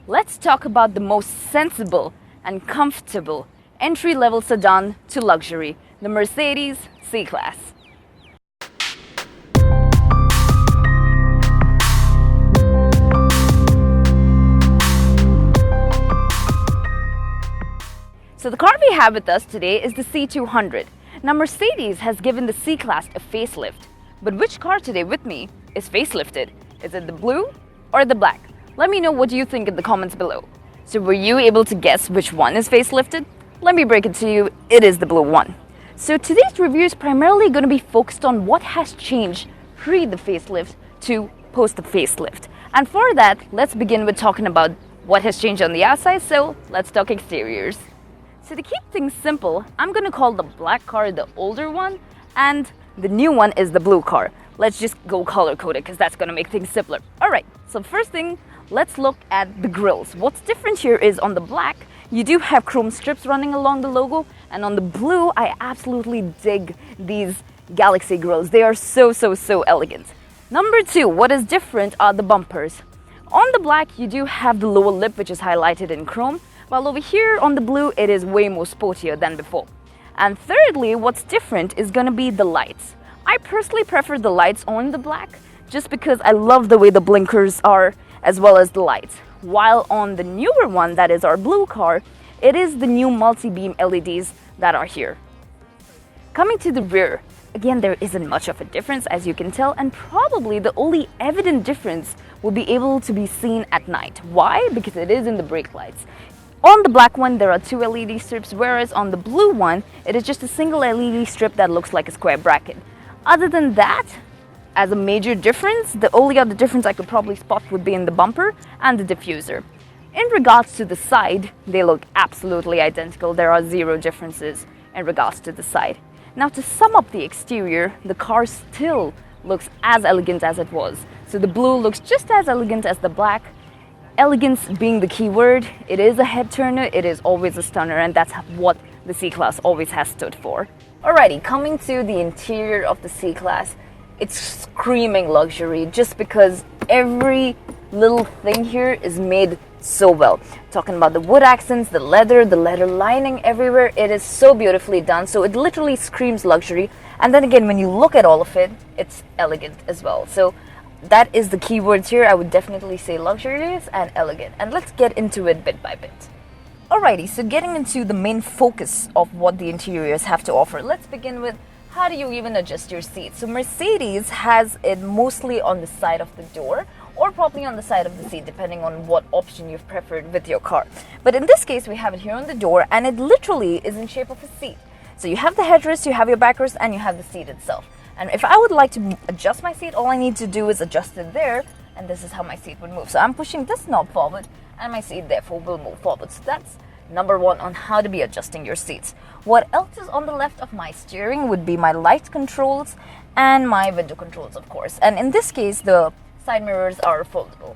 let's talk about the most sensible and comfortable entry-level sedan to luxury, the Mercedes C-Class. So the car we have with us today is the C200. Now Mercedes has given the C-Class a facelift. But which car today with me is facelifted? Is it the blue or the black? Let me know what you think in the comments below. So were you able to guess which one is facelifted? Let me break it to you, it is the blue one. So today's review is primarily going to be focused on what has changed pre the facelift to post the facelift. And for that, let's begin with talking about what has changed on the outside, so let's talk exteriors. So to keep things simple, I'm going to call the black car the older one and the new one is the blue car. Let's just go color-coded because that's going to make things simpler. Alright, so first thing, let's look at the grills. What's different here is on the black, you do have chrome strips running along the logo, and on the blue, I absolutely dig these Galaxy grills. They are so elegant. Number two, what is different are the bumpers. On the black, you do have the lower lip, which is highlighted in chrome, while over here on the blue, it is way more sportier than before. And thirdly, what's different is going to be the lights. I personally prefer the lights on the black just because I love the way the blinkers are as well as the lights. While on the newer one, that is our blue car, it is the new multi-beam LEDs that are here. Coming to the rear, again, there isn't much of a difference as you can tell, and probably the only evident difference will be able to be seen at night. Why? Because it is in the brake lights. On the black one, there are two LED strips, whereas on the blue one, it is just a single LED strip that looks like a square bracket. Other than that, as a major difference, the only other difference I could probably spot would be in the bumper and the diffuser. In regards to the side, they look absolutely identical. There are zero differences in regards to the side. Now to sum up the exterior, the car still looks as elegant as it was. So the blue looks just as elegant as the black. Elegance being the key word, it is a head turner, it is always a stunner, and that's what the C-Class always has stood for. Alrighty, coming to the interior of the C-Class, it's screaming luxury just because every little thing here is made so well. Talking about the wood accents, the leather lining everywhere, it is so beautifully done, so it literally screams luxury. And then again, when you look at all of it, it's elegant as well. So that is the key words here. I would definitely say luxurious and elegant. And let's get into it bit by bit. Alrighty, so getting into the main focus of what the interiors have to offer. Let's begin with how do you even adjust your seat. So Mercedes has it mostly on the side of the door or probably on the side of the seat depending on what option you've preferred with your car. But in this case, we have it here on the door and it literally is in shape of a seat. So you have the headrest, you have your backrest, and you have the seat itself. And if I would like to adjust my seat, all I need to do is adjust it there, and this is how my seat would move. So I'm pushing this knob forward, and my seat therefore will move forward. So that's number one on how to be adjusting your seats. What else is on the left of my steering would be my light controls and my window controls, of course. And in this case, the side mirrors are foldable.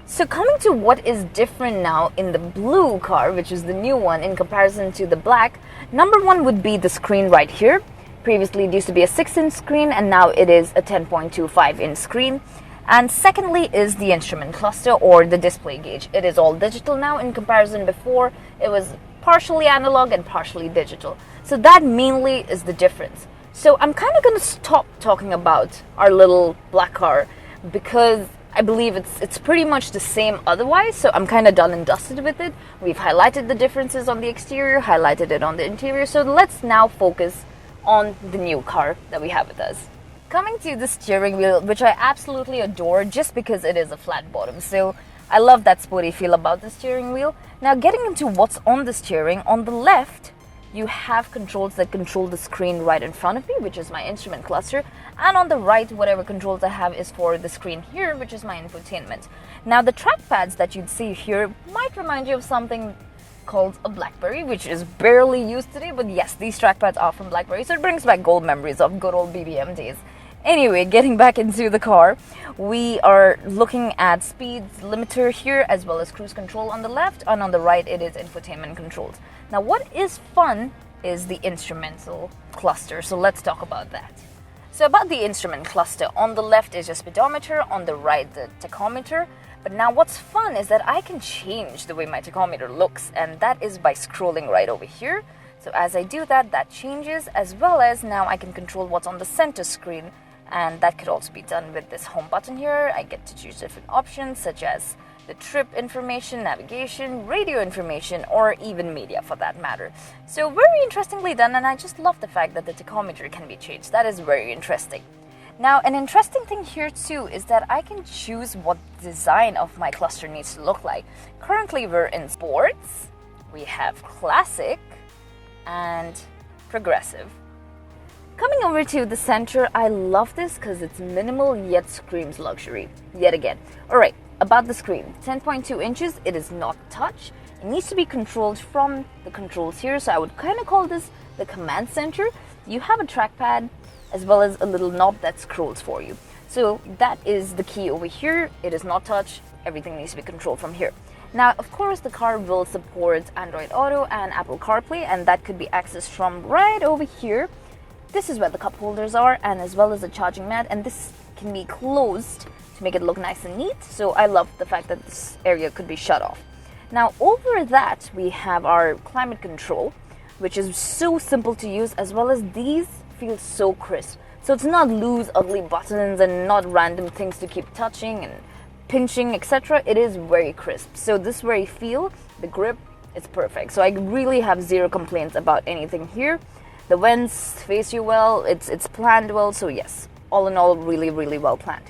So coming to what is different now in the blue car, which is the new one in comparison to the black, number one would be the screen right here. Previously it used to be a 6-inch screen and now it is a 10.25-inch screen. And secondly is the instrument cluster or the display gauge. It is all digital now in comparison before it was partially analog and partially digital. So that mainly is the difference. So I'm kind of going to stop talking about our little black car because I believe it's pretty much the same otherwise, so I'm kind of done and dusted with it. We've highlighted the differences on the exterior, highlighted it on the interior, so let's now focus on the new car that we have with us. Coming to the steering wheel, which I absolutely adore just because it is a flat bottom, so I love that sporty feel about the steering wheel. Now getting into what's on the steering, on the left you have controls that control the screen right in front of me, which is my instrument cluster, and on the right, whatever controls I have is for the screen here, which is my infotainment. Now the trackpads that you'd see here might remind you of something called a BlackBerry, which is barely used today, but yes, these trackpads are from BlackBerry, so it brings back gold memories of good old BBM days. Anyway, getting back into the car, we are looking at speed limiter here as well as cruise control on the left, and on the right it is infotainment controls. Now what is fun is the instrumental cluster, so let's talk about that. So about the instrument cluster, on the left is your speedometer, on the right the tachometer, But now what's fun is that I can change the way my tachometer looks, and that is by scrolling right over here. So as I do that, that changes, as well as now I can control what's on the center screen, and that could also be done with this home button here. I get to choose different options such as the trip information, navigation, radio information, or even media for that matter. So very interestingly done, and I just love the fact that the tachometer can be changed. That is very interesting. Now, an interesting thing here too is that I can choose what design of my cluster needs to look like. Currently we're in sports, we have classic, and progressive. Coming over to the center, I love this because it's minimal yet screams luxury, yet again. Alright, about the screen, 10.2 inches, it is not touch. It needs to be controlled from the controls here, so I would kind of call this the command center. You have a trackpad as well as a little knob that scrolls for you. So that is the key over here. It is not touch, everything needs to be controlled from here. Now, of course, the car will support Android Auto and Apple CarPlay, and that could be accessed from right over here. This is where the cup holders are, and as well as the charging mat, and this can be closed to make it look nice and neat. So I love the fact that this area could be shut off. Now, over that, we have our climate control, which is so simple to use, as well as these feel so crisp. So it's not loose, ugly buttons and not random things to keep touching and pinching, etc. It is very crisp. So this very feel, the grip, it's perfect. So I really have zero complaints about anything here. The vents face you well, it's planned well, so yes, all in all, really, really well planned.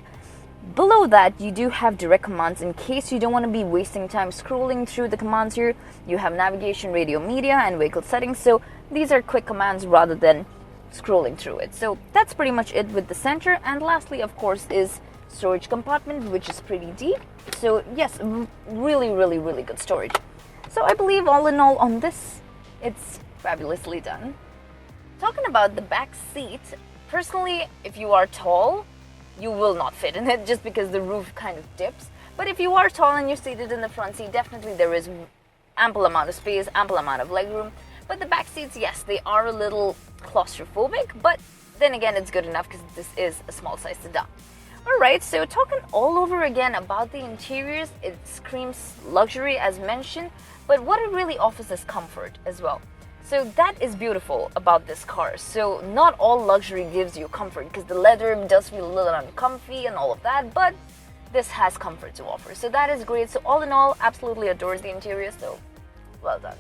Below that, you do have direct commands in case you don't want to be wasting time scrolling through the commands here. You have navigation, radio, media, and vehicle settings, so these are quick commands rather than scrolling through it. So that's pretty much it with the center. And lastly, of course, is storage compartment, which is pretty deep. So yes, really, really, really good storage. So I believe all in all on this, it's fabulously done. Talking about the back seat, personally, if you are tall, you will not fit in it just because the roof kind of dips. But if you are tall and you're seated in the front seat, definitely there is ample amount of space, ample amount of legroom. But the back seats, yes, they are a little claustrophobic, but then again, it's good enough because this is a small size sedan. Alright, so talking all over again about the interiors, it screams luxury as mentioned, but what it really offers is comfort as well. So that is beautiful about this car. So not all luxury gives you comfort because the leather does feel a little uncomfy and all of that, but this has comfort to offer. So that is great. So all in all, absolutely adores the interior, so well done.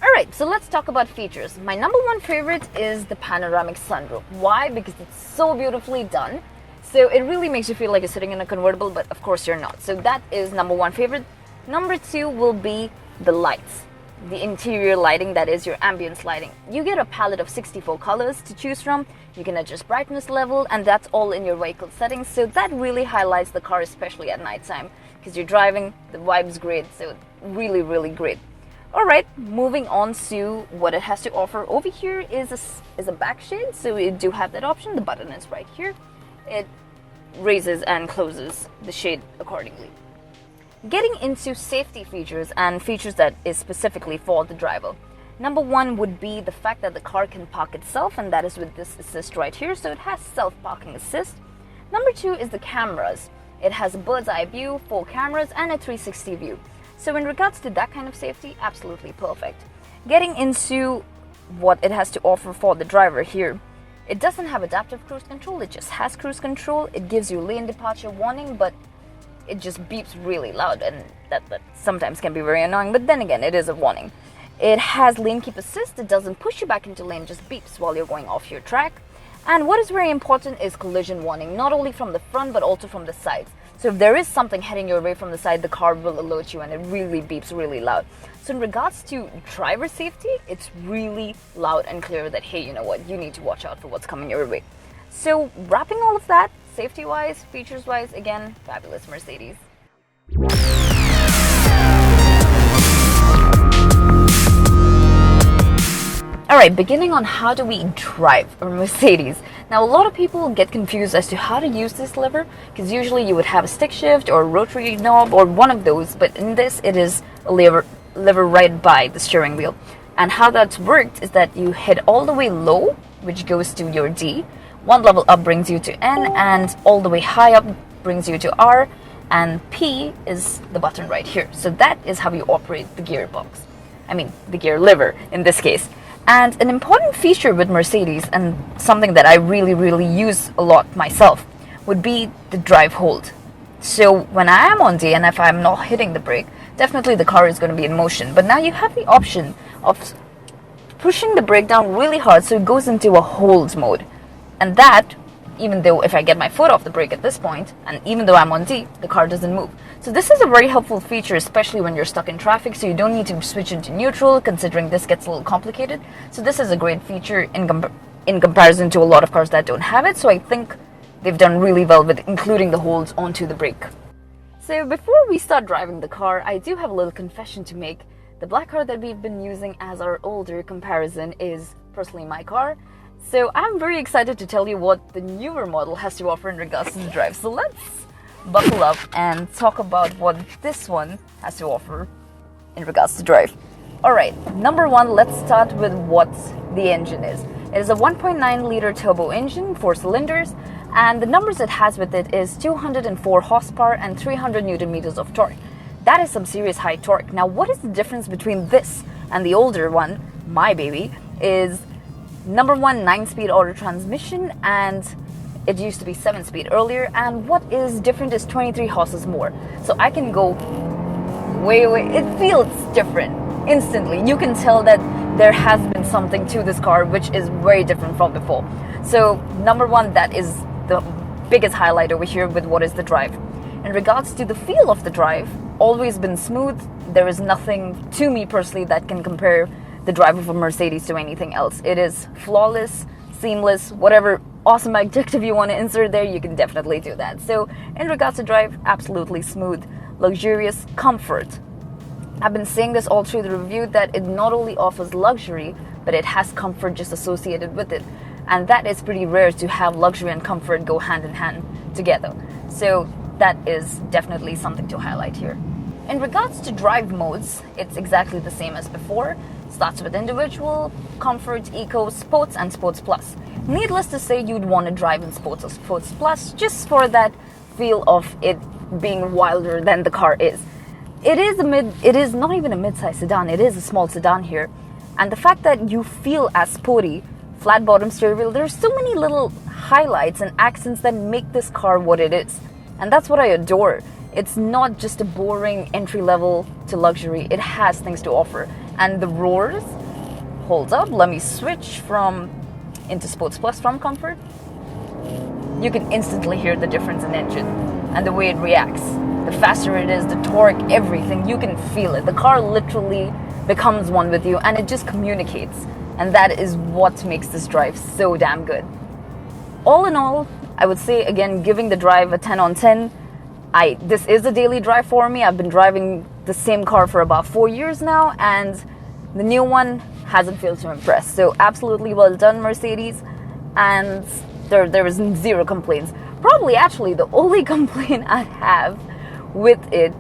Alright, so let's talk about features. My number one favorite is the panoramic sunroof. Why? Because it's so beautifully done. So it really makes you feel like you're sitting in a convertible, but of course you're not. So that is number one favorite. Number two will be the lights. The interior lighting, that is your ambience lighting. You get a palette of 64 colors to choose from. You can adjust brightness level, and that's all in your vehicle settings. So that really highlights the car, especially at nighttime, because you're driving, the vibe's great. So really, really great. Alright, moving on to what it has to offer. Over here is a back shade, so you do have that option. The button is right here. It raises and closes the shade accordingly. Getting into safety features and features that is specifically for the driver. Number one would be the fact that the car can park itself, and that is with this assist right here, so it has self-parking assist. Number two is the cameras. It has a bird's eye view, 4 cameras, and a 360 view. So in regards to that kind of safety, absolutely perfect. Getting into what it has to offer for the driver here. It doesn't have adaptive cruise control, it just has cruise control. It gives you lane departure warning, but it just beeps really loud, and that sometimes can be very annoying, but then again, it is a warning. It has lane keep assist. It doesn't push you back into lane, just beeps while you're going off your track. And what is very important is collision warning, not only from the front but also from the sides. So if there is something heading your way from the side, the car will alert you, and it really beeps really loud. So in regards to driver safety, it's really loud and clear that, hey, you know what, you need to watch out for what's coming your way. So wrapping all of that, safety-wise, features-wise, again, fabulous Mercedes. Alright, beginning on how do we drive a Mercedes. Now, a lot of people get confused as to how to use this lever, because usually you would have a stick shift or a rotary knob or one of those, but in this it is a lever right by the steering wheel. And how that's worked is that you hit all the way low, which goes to your D, one level up brings you to N, and all the way high up brings you to R, and P is the button right here. So that is how you operate the gearbox. I mean, the gear lever in this case. And an important feature with Mercedes, and something that I really use a lot myself, would be the drive hold. So when I am on D and if I'm not hitting the brake, definitely the car is going to be in motion. But now you have the option of pushing the brake down really hard so it goes into a hold mode. And that, even though if I get my foot off the brake at this point, and even though I'm on D, the car doesn't move. So this is a very helpful feature, especially when you're stuck in traffic, so you don't need to switch into neutral, considering this gets a little complicated. So this is a great feature in comparison to a lot of cars that don't have it. So I think they've done really well with including the holds onto the brake. So before we start driving the car, I do have a little confession to make. The black car that we've been using as our older comparison is personally my car. So I'm very excited to tell you what the newer model has to offer in regards to the drive. So let's buckle up and talk about what this one has to offer in regards to drive. Alright, number one, let's start with what the engine is. It is a 1.9 liter turbo engine, 4 cylinders, and the numbers it has with it is 204 horsepower and 300 newton meters of torque. That is some serious high torque. Now, what is the difference between this and the older one, my baby, is number one, 9-speed auto transmission, and it used to be 7-speed earlier, and what is different is 23 horses more. So I can go way, it feels different instantly. You can tell that there has been something to this car which is very different from before. So number one, that is the biggest highlight over here with what is the drive. In regards to the feel of the drive, always been smooth. There is nothing to me personally that can compare the drive of a Mercedes to anything else. It is flawless, seamless, whatever awesome adjective you want to insert there, you can definitely do that. So in regards to drive, absolutely smooth, luxurious, comfort. I've been saying this all through the review that it not only offers luxury, but it has comfort just associated with it. And that is pretty rare, to have luxury and comfort go hand in hand together. So that is definitely something to highlight here. In regards to drive modes, it's exactly the same as before. Starts with individual, comfort, eco, sports, and sports plus. Needless to say, you'd want to drive in sports or sports plus just for that feel of it being wilder than the car is. It is not even a mid-size sedan, it is a small sedan here. And the fact that you feel as sporty, flat bottom steering wheel, there's so many little highlights and accents that make this car what it is. And that's what I adore. It's not just a boring entry level to luxury, it has things to offer. And the roars, hold up, let me switch into Sports Plus from comfort. You can instantly hear the difference in engine and the way it reacts. The faster it is, the torque, everything, you can feel it. The car literally becomes one with you and it just communicates. And that is what makes this drive so damn good. All in all, I would say, again, giving the drive a 10 on 10. This is a daily drive for me. I've been driving the same car for about 4 years now, and the new one hasn't failed to impress. So absolutely well done, Mercedes, and there is zero complaints. Probably actually the only complaint I have with it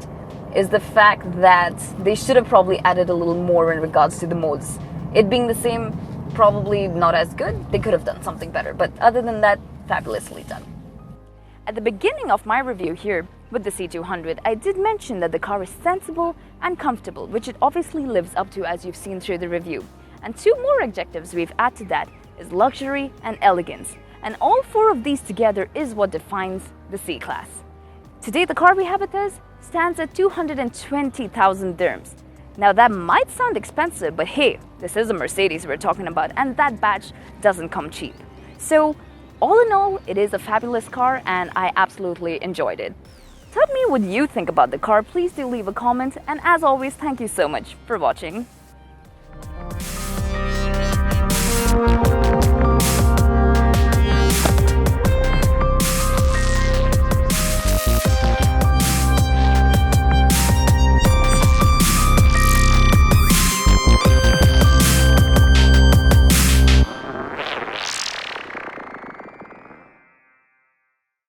is the fact that they should have probably added a little more in regards to the modes. It being the same, probably not as good. They could have done something better, but other than that, fabulously done. At the beginning of my review here with the C200, I did mention that the car is sensible and comfortable, which it obviously lives up to, as you've seen through the review. And two more adjectives we've added to that is luxury and elegance. And all four of these together is what defines the C-Class. Today, the car we have with us stands at 220,000 dirhams. Now that might sound expensive, but hey, this is a Mercedes we're talking about, and that badge doesn't come cheap. So all in all, it is a fabulous car and I absolutely enjoyed it. Tell me what you think about the car. Please do leave a comment, and as always, thank you so much for watching.